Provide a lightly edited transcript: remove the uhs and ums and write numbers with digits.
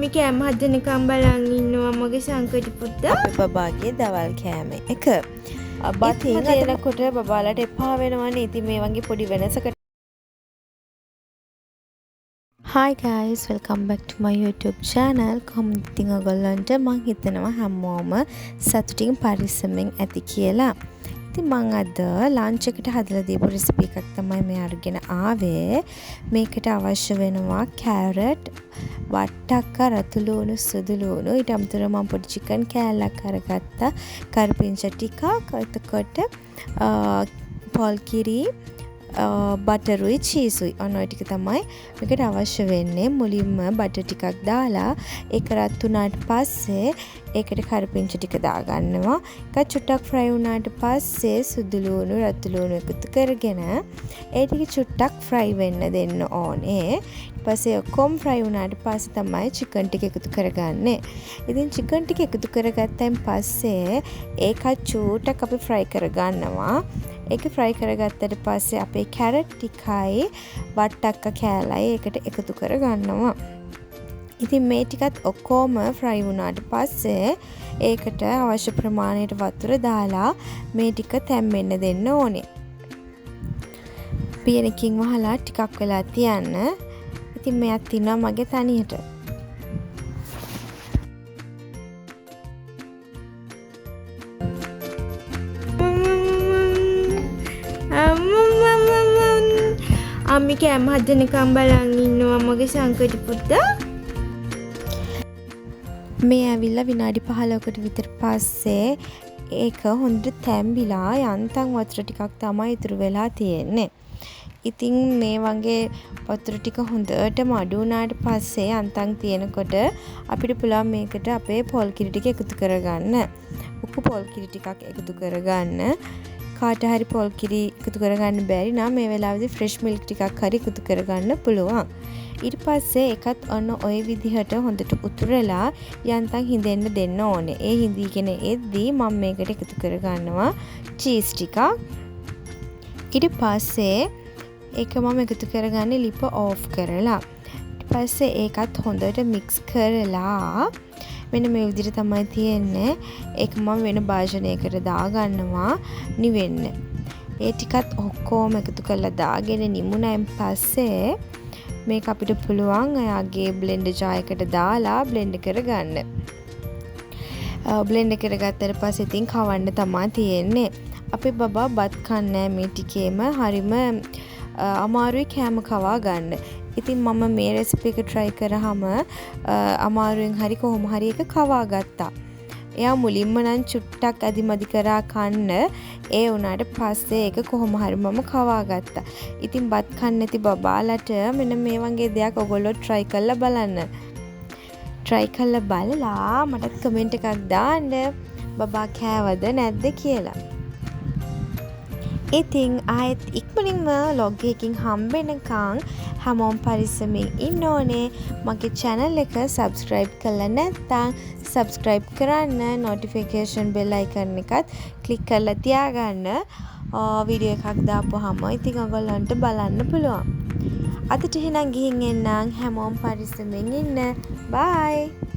මම්මි කෑම හදනකම් බලන් ඉන්නවා මගේ සංකටි පුතා. අපේ බබාගේ දවල් කෑම එක. බත් හදනකොට බබාලට එපා වෙනවනේ. ඉතින් මේ වගේ පොඩි වෙනසකට. Hi guys, welcome back to my YouTube channel. කොහොමද ඉතින් ඔයගොල්ලන්ට මම හිතනවා හැමෝම සතුටින් පරිස්සමෙන් ඇති කියලා. ඉතින් මම අද ලන්ච් එකට හදලා දීපු රෙසිපි එකක් තමයි මේ අරගෙන ආවේ. මේකට අවශ්‍ය වෙනවා කැරට්, වට්ටක්ක, රතු ලුණු, සුදු ලුණු, ඊට අමතරව මම පොඩි චිකන් කෑල්ලක් අරගත්තා. කරපිංච ටිකක්, එතකොට පොල් කිරි, බටරුයි චීසුයි ඔන්න ඔය ටික තමයි මේකට අවශ්‍ය වෙන්නේ. මුලින්ම බටර් ටිකක් දාලා ඒක රත් වුණාට පස්සේ ඒකට කරපිංච ටික දාගන්නවා. ඒක චුට්ටක් ෆ්‍රයි වුණාට පස්සේ සුදු ලුණු රතු ලුණු එකතු කරගෙන ඒ ටික චුට්ටක් ෆ්‍රයි වෙන්න දෙන්න ඕනේ. ඊට පස්සේ ඔක්කොම ෆ්‍රයි වුණාට පස්සේ තමයි චිකන් ටික එකතු කරගන්නේ. ඉතින් චිකන් ටික එකතු කරගත්තයින් පස්සේ ඒක චුට්ටක් අපි ෆ්‍රයි කරගන්නවා. ඒක ෆ්‍රයි කරගත්තට පස්සේ අපේ කැරට් ටිකයි වට්ටක්ක කෑල්ලයි ඒකට එකතු කරගන්නවා. ඉතින් මේ ටිකත් ඔක්කොම ෆ්‍රයි වුණාට පස්සේ ඒකට අවශ්‍ය ප්‍රමාණයට වතුර දාලා මේ ටික තැම්බෙන්න දෙන්න ඕනේ. පියනකින් වහලා ටිකක් වෙලා තියන්න. ඉතින් මෙයක් තියනවා මගේ තනියට. අම්මි කෑම හදනකම් බලන් ඉන්නවා මගේ සංකටි පුතා. මේ ඇවිල්ලා විනාඩි 15කට විතර පස්සේ ඒක හොඳට තැම්බිලා යන්තම් වතුර ටිකක් තමයි ඉතුරු වෙලා තියෙන්නේ. ඉතින් මේ වගේ වතුර ටික හොඳටම අඩු වුණාට පස්සේ යන්තම් තියෙනකොට අපිට පුළුවන් මේකට අපේ පොල් කිරි ටික එකතු කරගන්න. උකු පොල් කිරි ටිකක් එකතු කරගන්න. කාට හරි පොල් කිරි එකතු කරගන්න බැරි නම් මේ වෙලාවේදී ෆ්‍රෙෂ් මිල්ක් ටිකක් හරි එකතු කරගන්න පුළුවන්. ඊට පස්සේ ඒකත් ඔන්න ඔය විදිහට හොඳට උතුරලා යන්තම් හිඳෙන්න දෙන්න ඕනේ. ඒ හිඳීගෙන එද්දී මම මේකට එකතු කරගන්නවා චීස් ටිකක්. ඊට පස්සේ ඒක මම එකතු කරගන්නේ ලිප ඕෆ් කරලා. ඊට පස්සේ ඒකත් හොඳට මික්ස් කරලා මෙන්න මේ විදිහට තමයි තියෙන්නේ. ඒක මම වෙන භාජනයකට දාගන්නවා නිවෙන්න. ඒ ටිකත් ඔක්කොම එකතු කරලා දාගෙන නිමුණයින් පස්සේ මේක අපිට පුළුවන් එයාගේ බ්ලෙන්ඩර් ජාර් එකට දාලා බ්ලෙන්ඩ් කරගන්න. බ්ලෙන්ඩ් කරගත්තට පස්සේ ඉතින් කවන්න තමයි තියෙන්නේ. අපේ බබා බත් කන්නේ මේ ටිකේම හරිම අමාරුයි කෑම කවා ගන්න. ඉතින් මම මේ රෙසිපි එක try කරාම අමාරුවෙන් හරි කොහොම හරි එක කවා ගත්තා. එයා මුලින්ම නම් චුට්ටක් අදිමදි කරා කන්න. ඒ වුණාට පස්සේ ඒක කොහොම හරි මම කවා ගත්තා. ඉතින් බත් කන්න නැති බබාලට මෙන්න මේ වගේ දෙයක් ඔයගොල්ලෝ try කරලා බලන්න. try කරලා බලලා මටත් කමෙන්ට් එකක් දාන්න බබා කෑවද නැද්ද කියලා. ඉතින් ආයෙත් ඉක්මනින්ම ලොග් එකකින් හම්බෙනකන් හැමෝම පරිස්සමින් ඉන්න ඕනේ. මගේ channel එක subscribe කරලා නැත්නම් subscribe කරන්න, notification bell icon එකත් click කරලා තියාගන්න. වීඩියෝ එකක් දාපුවාම ඉතින් ඔයගොල්ලන්ට බලන්න පුළුවන්. අදට එහෙනම් ගිහින් එන්නම්. හැමෝම පරිස්සමින් ඉන්න. bye.